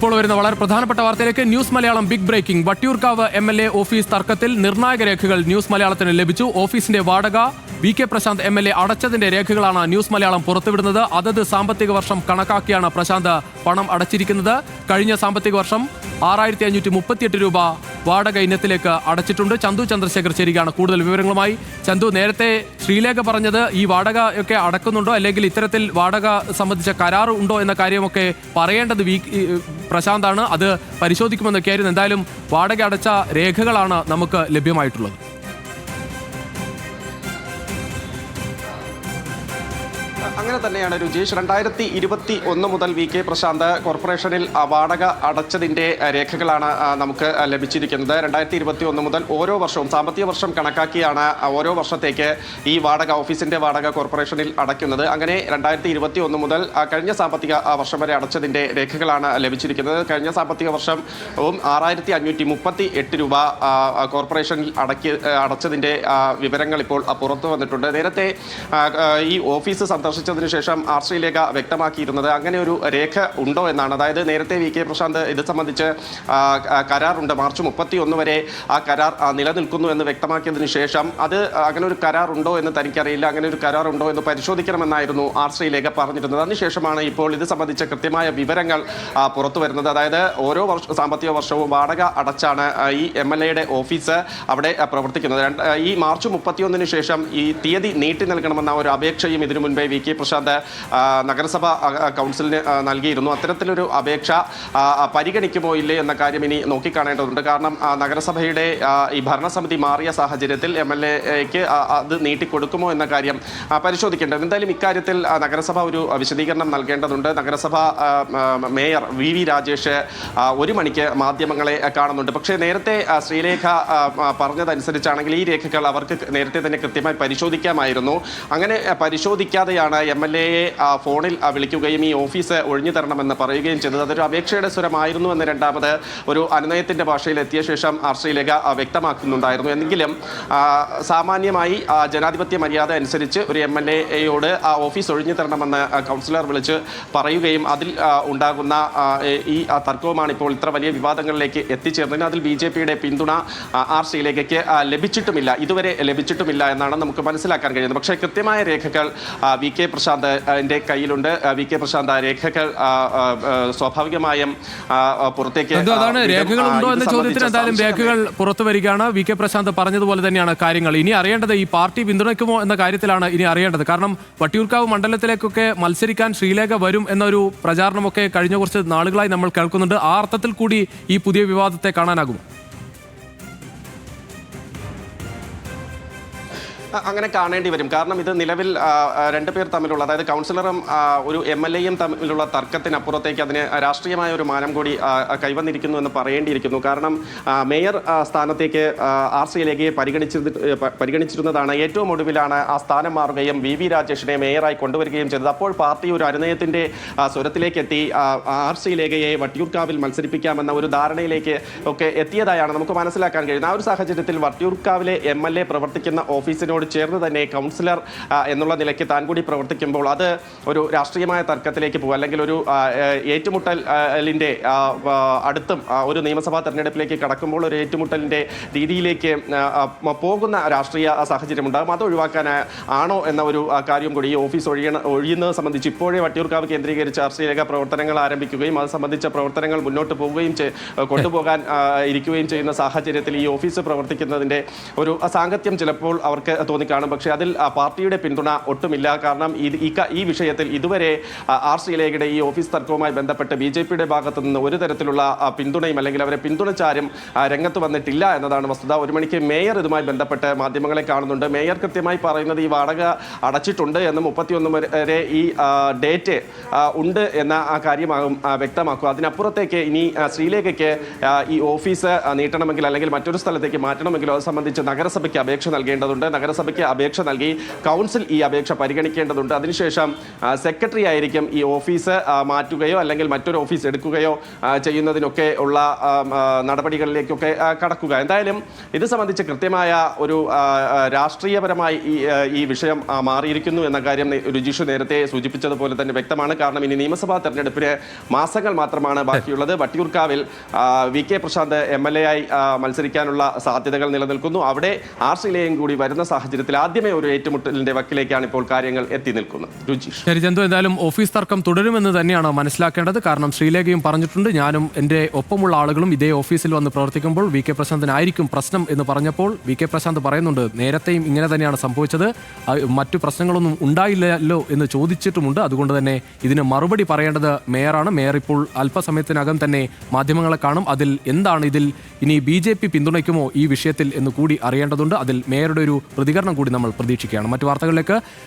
ഇപ്പോൾ വരുന്ന വളരെ പ്രധാനപ്പെട്ട വാർത്തയിലേക്ക്. News Malayalam big breaking. Vattiyoorkavu MLA office തർക്കത്തിൽ നിർണായക രേഖകൾ ന്യൂസ് മലയാളത്തിന് ലഭിച്ചു. ഓഫീസിന്റെ വാടക VK പ്രശാന്ത് MLA അടച്ചതിന്റെ രേഖകളാണ് ന്യൂസ് മലയാളം പുറത്തുവിടുന്നത്. അതത് സാമ്പത്തിക വർഷം കണക്കാക്കിയാണ് പ്രശാന്ത് പണം അടച്ചിരിക്കുന്നത്. കഴിഞ്ഞ സാമ്പത്തിക വർഷം 6538 രൂപ വാടക ഇനത്തിലേക്ക് അടച്ചിട്ടുണ്ട്. ചന്തു ചന്ദ്രശേഖർ ചേരുകയാണ് കൂടുതൽ വിവരങ്ങളുമായി. ചന്തു, നേരത്തെ ശ്രീലേഖ പറഞ്ഞത് ഈ വാടക ഒക്കെ അടക്കുന്നുണ്ടോ, അല്ലെങ്കിൽ ഇത്തരത്തിൽ വാടക സംബന്ധിച്ച കരാർ ഉണ്ടോ എന്ന കാര്യമൊക്കെ പറയേണ്ടത് പ്രശാന്താണ്. അത് പരിശോധിക്കുമെന്നൊക്കെയായിരുന്നു. എന്തായാലും വാടക അടച്ച രേഖകളാണ് നമുക്ക് ലഭ്യമായിട്ടുള്ളത്. അങ്ങനെ തന്നെയാണ് രജീഷ്. 2021 മുതൽ VK പ്രശാന്ത് കോർപ്പറേഷനിൽ വാടക അടച്ചതിൻ്റെ രേഖകളാണ് നമുക്ക് ലഭിച്ചിരിക്കുന്നത്. 2021 മുതൽ ഓരോ വർഷവും സാമ്പത്തിക വർഷം കണക്കാക്കിയാണ് ഓരോ വർഷത്തേക്ക് ഈ വാടക ഓഫീസിൻ്റെ വാടക കോർപ്പറേഷനിൽ അടയ്ക്കുന്നത്. അങ്ങനെ 2021 മുതൽ കഴിഞ്ഞ സാമ്പത്തിക വർഷം വരെ അടച്ചതിൻ്റെ രേഖകളാണ് ലഭിച്ചിരിക്കുന്നത്. കഴിഞ്ഞ സാമ്പത്തിക വർഷവും 6538 രൂപ കോർപ്പറേഷനിൽ അടച്ചതിൻ്റെ വിവരങ്ങൾ ഇപ്പോൾ പുറത്തു വന്നിട്ടുണ്ട്. നേരത്തെ ഈ ഓഫീസ് സന്ദർശിച്ചതിന് ശേഷം ശ്രീലേഖ വ്യക്തമാക്കിയിരുന്നത് അങ്ങനെ ഒരു രേഖ ഉണ്ടോ എന്നാണ്. അതായത് നേരത്തെ VK പ്രശാന്ത് ഇത് സംബന്ധിച്ച് കരാറുണ്ട്, മാർച്ച് 31 വരെ ആ കരാർ നിലനിൽക്കുന്നു എന്ന് വ്യക്തമാക്കിയതിനു ശേഷം അത് അങ്ങനെ ഒരു കരാർ ഉണ്ടോ എന്ന് തനിക്കറിയില്ല, അങ്ങനെ ഒരു കരാർ ഉണ്ടോ എന്ന് പരിശോധിക്കണമെന്നായിരുന്നു ശ്രീലേഖ പറഞ്ഞിരുന്നത്. അതിനുശേഷമാണ് ഇപ്പോൾ ഇത് സംബന്ധിച്ച കൃത്യമായ വിവരങ്ങൾ പുറത്തു വരുന്നത്. അതായത് ഓരോ സാമ്പത്തിക വർഷവും വാടക അടച്ചാണ് ഈ MLAയുടെ ഓഫീസ് അവിടെ പ്രവർത്തിക്കുന്നത്. ഈ മാർച്ച് 31 ശേഷം ഈ തീയതി നീട്ടി നൽകണമെന്ന ഒരു അപേക്ഷയും ഇതിനു മുൻപേ VK പ്രശാന്ത് നഗരസഭ കൗൺസിലിന് നൽകിയിരുന്നു. അത്തരത്തിലൊരു അപേക്ഷ പരിഗണിക്കുമോ ഇല്ലേ എന്ന കാര്യം ഇനി നോക്കിക്കാണേണ്ടതുണ്ട്. കാരണം നഗരസഭയുടെ ഈ ഭരണസമിതി മാറിയ സാഹചര്യത്തിൽ MLAക്ക് അത് നീട്ടിക്കൊടുക്കുമോ എന്ന കാര്യം പരിശോധിക്കേണ്ടത്. എന്തായാലും ഇക്കാര്യത്തിൽ നഗരസഭ ഒരു വിശദീകരണം നൽകേണ്ടതുണ്ട്. നഗരസഭ മേയർ VV രാജേഷ് 1 മണിക്ക് മാധ്യമങ്ങളെ കാണുന്നുണ്ട്. പക്ഷേ നേരത്തെ ശ്രീലേഖ പറഞ്ഞതനുസരിച്ചാണെങ്കിൽ ഈ രേഖകൾ അവർക്ക് നേരത്തെ തന്നെ കൃത്യമായി പരിശോധിക്കാമായിരുന്നു. അങ്ങനെ പരിശോധിക്കാതെയാണ് MLAയെ ഫോണിൽ വിളിക്കുകയും ഈ ഓഫീസ് ഒഴിഞ്ഞു തരണമെന്ന് പറയുകയും ചെയ്തത്. അതൊരു അപേക്ഷയുടെ സ്വരമായിരുന്നു എന്ന് രണ്ടാമത് ഒരു അനുനയത്തിന്റെ ഭാഷയിൽ എത്തിയ ശേഷം ശ്രീലേഖ വ്യക്തമാക്കുന്നുണ്ടായിരുന്നു. എങ്കിലും സാമാന്യമായി ജനാധിപത്യ മര്യാദ അനുസരിച്ച് ഒരു MLAയോട് ആ ഓഫീസ് ഒഴിഞ്ഞു തരണമെന്ന് കൗൺസിലർ വിളിച്ച് പറയുകയും അതിൽ ഉണ്ടാകുന്ന ഈ തർക്കവുമാണ് ഇപ്പോൾ ഇത്ര വലിയ വിവാദങ്ങളിലേക്ക് എത്തിച്ചേർന്നതിന് അതിൽ BJPയുടെ പിന്തുണ ശ്രീലേഖയ്ക്ക് ലഭിച്ചിട്ടുമില്ല, ഇതുവരെ ലഭിച്ചിട്ടുമില്ല എന്നാണ് നമുക്ക് മനസ്സിലാക്കാൻ കഴിയുന്നത്. പക്ഷേ കൃത്യമായ രേഖകൾ VK പ്രശാന്തിന്റെ കയ്യിലുണ്ട്. VK പ്രശാന്ത് രേഖകൾ സ്വാഭാവികമായും പുറത്തേക്ക് അതാണ് രേഖകളുണ്ടോ എന്ന ചോദ്യത്തിന് എന്തായാലും രേഖകൾ പുറത്തു വരികയാണ്. VK പ്രശാന്ത് പറഞ്ഞതുപോലെ തന്നെയാണ് കാര്യങ്ങൾ. ഇനി അറിയേണ്ടത് ഈ പാർട്ടി പിന്തുണയ്ക്കുമോ എന്ന കാര്യത്തിലാണ് ഇനി അറിയേണ്ടത്. കാരണം വട്ടിയൂർക്കാവ് മണ്ഡലത്തിലേക്കൊക്കെ മത്സരിക്കാൻ ശ്രീലേഖ വരും എന്നൊരു പ്രചാരണമൊക്കെ കഴിഞ്ഞ കുറച്ച് നാളുകളായി നമ്മൾ കേൾക്കുന്നുണ്ട്. ആ അർത്ഥത്തിൽ കൂടി ഈ പുതിയ വിവാദത്തെ കാണാനാകും. അങ്ങനെ കാണേണ്ടി വരും. കാരണം ഇത് നിലവിൽ 2 പേർ തമ്മിലുള്ള, അതായത് കൗൺസിലറും ഒരു MLAയും തമ്മിലുള്ള തർക്കത്തിനപ്പുറത്തേക്ക് അതിന് രാഷ്ട്രീയമായ ഒരു മാനം കൂടി കൈവന്നിരിക്കുന്നു എന്ന് പറയേണ്ടിയിരിക്കുന്നു. കാരണം മേയർ സ്ഥാനത്തേക്ക് ശ്രീലേഖയെ പരിഗണിച്ചിരുന്നതാണ്. ഏറ്റവും ഒടുവിലാണ് ആ സ്ഥാനം മാറുകയും VV രാജേഷിനെ മേയറായി കൊണ്ടുവരികയും ചെയ്തത്. അപ്പോൾ പാർട്ടി ഒരു അനുനയത്തിന്റെ സ്വരത്തിലേക്ക് എത്തി ശ്രീലേഖയെ വട്ടിയൂർക്കാവിൽ മത്സരിപ്പിക്കാമെന്ന ഒരു ധാരണയിലേക്ക് ഒക്കെ എത്തിയതായാണ് നമുക്ക് മനസ്സിലാക്കാൻ കഴിയുന്നത്. ആ ഒരു സാഹചര്യത്തിൽ വട്ടിയൂർക്കാവിലെ MLA പ്രവർത്തിക്കുന്ന ഓഫീസിനോട് ചേർന്ന് തന്നെ കൗൺസിലർ എന്നുള്ള നിലയ്ക്ക് താൻ കൂടി പ്രവർത്തിക്കുമ്പോൾ അത് ഒരു രാഷ്ട്രീയമായ തർക്കത്തിലേക്ക് പോകും, അല്ലെങ്കിൽ ഒരു ഏറ്റുമുട്ടലിൻ്റെ അടുത്തും ഒരു നിയമസഭാ തെരഞ്ഞെടുപ്പിലേക്ക് കടക്കുമ്പോൾ ഒരു ഏറ്റുമുട്ടലിൻ്റെ രീതിയിലേക്ക് പോകുന്ന രാഷ്ട്രീയ സാഹചര്യം ഉണ്ടാകും. അത് ഒഴിവാക്കാൻ ആണോ എന്ന ഒരു കാര്യം കൂടി ഈ ഓഫീസ് ഒഴിയുന്നത് സംബന്ധിച്ച് ഇപ്പോഴേ വട്ടിയൂർക്കാവ് കേന്ദ്രീകരിച്ച് ശ്രീലേഖ പ്രവർത്തനങ്ങൾ ആരംഭിക്കുകയും അത് സംബന്ധിച്ച പ്രവർത്തനങ്ങൾ മുന്നോട്ട് പോവുകയും കൊണ്ടുപോകാൻ ഇരിക്കുകയും ചെയ്യുന്ന സാഹചര്യത്തിൽ ഈ ഓഫീസ് പ്രവർത്തിക്കുന്നതിൻ്റെ ഒരു സാങ്കത്യം ചിലപ്പോൾ അവർക്ക് തോന്നിക്കാണും. പക്ഷേ അതിൽ പാർട്ടിയുടെ പിന്തുണ ഒട്ടുമില്ല. കാരണം ഈ വിഷയത്തിൽ ഇതുവരെ ശ്രീലേഖയുടെ ഈ ഓഫീസ് തർക്കവുമായി ബന്ധപ്പെട്ട് BJPയുടെ ഭാഗത്തു നിന്ന് ഒരു തരത്തിലുള്ള പിന്തുണയും അല്ലെങ്കിൽ അവരെ പിന്തുണച്ചാരും രംഗത്ത് വന്നിട്ടില്ല എന്നതാണ് വസ്തുത. 1 മണിക്ക് മേയർ ഇതുമായി ബന്ധപ്പെട്ട് മാധ്യമങ്ങളെ കാണുന്നുണ്ട്. മേയർ കൃത്യമായി പറയുന്നത് ഈ വാടക അടച്ചിട്ടുണ്ട് എന്നും 31 വരെ ഈ ഡേറ്റ് ഉണ്ട് എന്ന കാര്യമാകും വ്യക്തമാക്കുക. അതിനപ്പുറത്തേക്ക് ഇനി ശ്രീലേഖയ്ക്ക് ഈ ഓഫീസ് നീട്ടണമെങ്കിൽ അല്ലെങ്കിൽ മറ്റൊരു സ്ഥലത്തേക്ക് മാറ്റണമെങ്കിലോ അത് സംബന്ധിച്ച് നഗരസഭയ്ക്ക് അപേക്ഷ നൽകേണ്ടതുണ്ട്. നഗരസഭ നിയമസഭയ്ക്ക് അപേക്ഷ നൽകി. കൗൺസിൽ ഈ അപേക്ഷ പരിഗണിക്കേണ്ടതുണ്ട്. അതിനുശേഷം സെക്രട്ടറി ആയിരിക്കും ഈ ഓഫീസ് മാറ്റുകയോ അല്ലെങ്കിൽ മറ്റൊരു ഓഫീസ് എടുക്കുകയോ ചെയ്യുന്നതിനൊക്കെ ഉള്ള നടപടികളിലേക്കൊക്കെ കടക്കുക. എന്തായാലും ഇത് സംബന്ധിച്ച് കൃത്യമായ ഒരു രാഷ്ട്രീയപരമായി ഈ വിഷയം മാറിയിരിക്കുന്നു എന്ന കാര്യം രുചിഷ് നേരത്തെ സൂചിപ്പിച്ചതുപോലെ തന്നെ വ്യക്തമാണ്. കാരണം ഇനി നിയമസഭാ തെരഞ്ഞെടുപ്പിന് മാസങ്ങൾ മാത്രമാണ് ബാക്കിയുള്ളത്. വട്ടിയൂർക്കാവിൽ വി കെ പ്രശാന്ത് MLA ആയി മത്സരിക്കാനുള്ള സാധ്യതകൾ നിലനിൽക്കുന്നു. അവിടെ ആർ ശ്രീലേഖയും കൂടി വരുന്ന സാഹചര്യത്തിൽ ആദ്യമേ ഒരു ഏറ്റുമുട്ടലിന്റെ വക്കിലേക്കാണ് ഇപ്പോൾ കാര്യങ്ങൾ എത്തി നിൽക്കുന്നത്. രുചിഷ്. ശരി ചന്തു, എന്തായാലും ഓഫീസ് തർക്കം തുടരുമെന്ന് തന്നെയാണ് മനസ്സിലാക്കേണ്ടത്. കാരണം ശ്രീലേഖയും പറഞ്ഞിട്ടുണ്ട്, ഞാനും എൻ്റെ ഒപ്പമുള്ള ആളുകളും ഇതേ ഓഫീസിൽ വന്ന് പ്രവർത്തിക്കുമ്പോൾ വി കെ പ്രശാന്തിനായിരിക്കും പ്രശ്നം എന്ന് പറഞ്ഞപ്പോൾ വി കെ പ്രശാന്ത് പറയുന്നുണ്ട്, നേരത്തെയും ഇങ്ങനെ തന്നെയാണ് സംഭവിച്ചത്, മറ്റു പ്രശ്നങ്ങളൊന്നും ഉണ്ടായില്ലല്ലോ എന്ന് ചോദിച്ചിട്ടുമുണ്ട്. അതുകൊണ്ട് തന്നെ ഇതിന് മറുപടി പറയേണ്ടത് മേയറാണ്. മേയർ ഇപ്പോൾ അല്പസമയത്തിനകം തന്നെ മാധ്യമങ്ങളെ കാണും. അതിൽ എന്താണ് ഇതിൽ ഇനി BJP പിന്തുണയ്ക്കുമോ ഈ വിഷയത്തിൽ എന്ന് കൂടി അറിയേണ്ടതുണ്ട്. അതിൽ മേയറുടെ ഒരു പ്രതികരണം കൂടി നമ്മൾ പ്രതീക്ഷിക്കുകയാണ്. മറ്റു വാർത്തകളിലേക്ക്.